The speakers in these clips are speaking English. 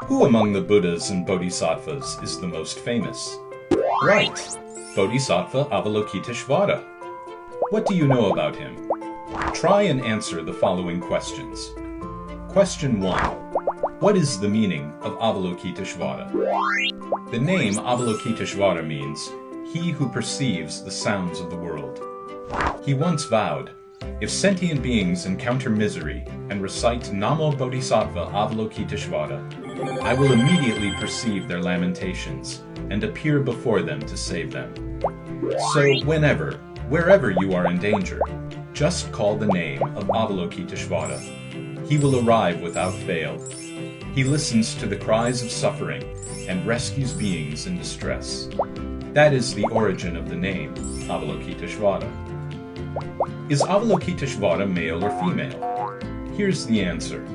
Who among the Buddhas and Bodhisattvas is the most famous? Right, Bodhisattva Avalokitesvara. What do you know about him? Try and answer the following questions. Question 1. What is the meaning of Avalokitesvara? The name Avalokitesvara means, he who perceives the sounds of the world. He once vowed, if sentient beings encounter misery and recite Namo Bodhisattva Avalokitesvara, I will immediately perceive their lamentations and appear before them to save them. So whenever, wherever you are in danger, just call the name of Avalokitesvara. He will arrive without fail. He listens to the cries of suffering and rescues beings in distress. That is the origin of the name Avalokitesvara. Is Avalokitesvara male or female? Here's the answer.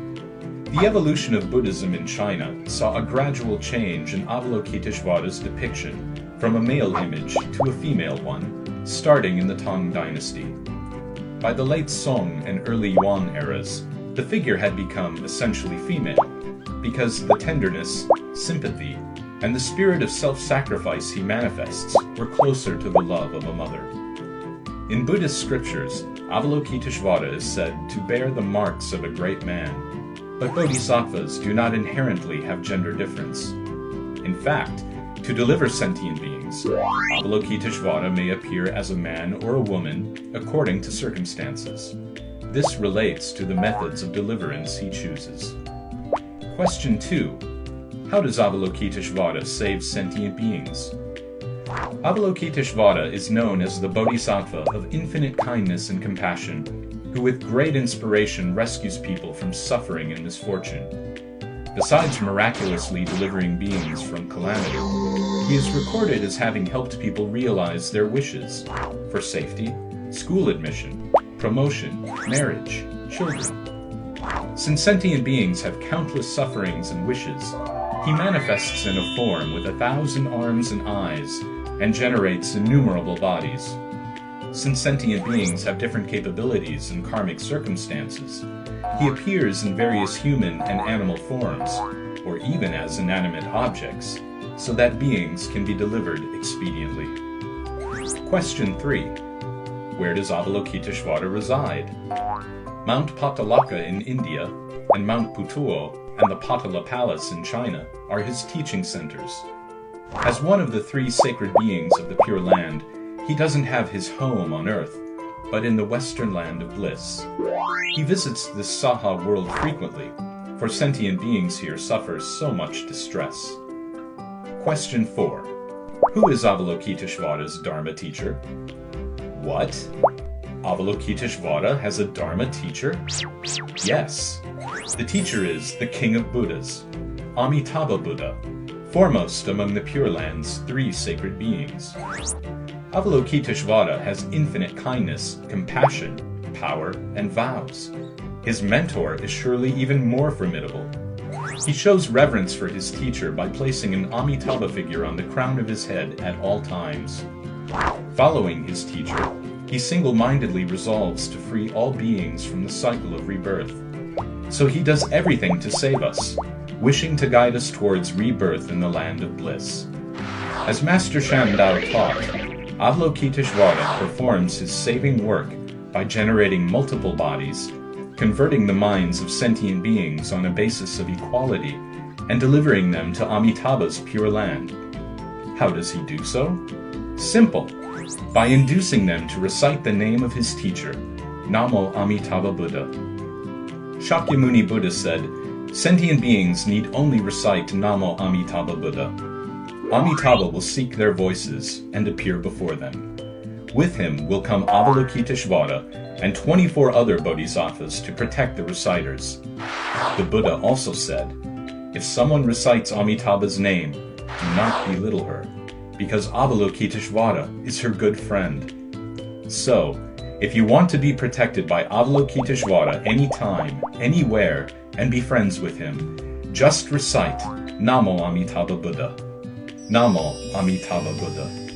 The evolution of Buddhism in China saw a gradual change in Avalokitesvara's depiction from a male image to a female one, starting in the Tang Dynasty. By the late Song and early Yuan eras, the figure had become essentially female, because the tenderness, sympathy, and the spirit of self-sacrifice he manifests were closer to the love of a mother. In Buddhist scriptures, Avalokitesvara is said to bear the marks of a great man, but bodhisattvas do not inherently have gender difference. In fact, to deliver sentient beings, Avalokitesvara may appear as a man or a woman according to circumstances. This relates to the methods of deliverance he chooses. Question 2. How does Avalokitesvara save sentient beings? Avalokitesvara is known as the Bodhisattva of infinite kindness and compassion, who with great inspiration rescues people from suffering and misfortune. Besides miraculously delivering beings from calamity, he is recorded as having helped people realize their wishes for safety, school admission, promotion, marriage, children. Since sentient beings have countless sufferings and wishes, he manifests in a form with 1,000 arms and eyes, and generates innumerable bodies. Since sentient beings have different capabilities and karmic circumstances, he appears in various human and animal forms, or even as inanimate objects, so that beings can be delivered expediently. Question 3. Where does Avalokitesvara reside? Mount Patalaka in India and Mount Putuo and the Patala Palace in China are his teaching centers. As one of the 3 sacred beings of the Pure Land, he doesn't have his home on earth, but in the western land of bliss. He visits this Saha world frequently, for sentient beings here suffer so much distress. Question 4. Who is Avalokitesvara's Dharma teacher? What? Avalokitesvara has a Dharma teacher? Yes. The teacher is the King of Buddhas, Amitabha Buddha, foremost among the Pure Land's 3 sacred beings. Avalokitesvara has infinite kindness, compassion, power, and vows. His mentor is surely even more formidable. He shows reverence for his teacher by placing an Amitabha figure on the crown of his head at all times. Following his teacher, he single-mindedly resolves to free all beings from the cycle of rebirth. So he does everything to save us, wishing to guide us towards rebirth in the land of bliss. As Master Shandao taught, Avalokitesvara performs his saving work by generating multiple bodies, converting the minds of sentient beings on a basis of equality, and delivering them to Amitabha's Pure Land. How does he do so? Simple, by inducing them to recite the name of his teacher, Namo Amitabha Buddha. Shakyamuni Buddha said, sentient beings need only recite Namo Amitabha Buddha. Amitabha will seek their voices and appear before them. With him will come Avalokitesvara and 24 other bodhisattvas to protect the reciters. The Buddha also said, if someone recites Amitabha's name, do not belittle her, because Avalokitesvara is her good friend. So, if you want to be protected by Avalokitesvara anytime, anywhere, and be friends with him, just recite Namo Amitabha Buddha. Namo Amitabha Buddha.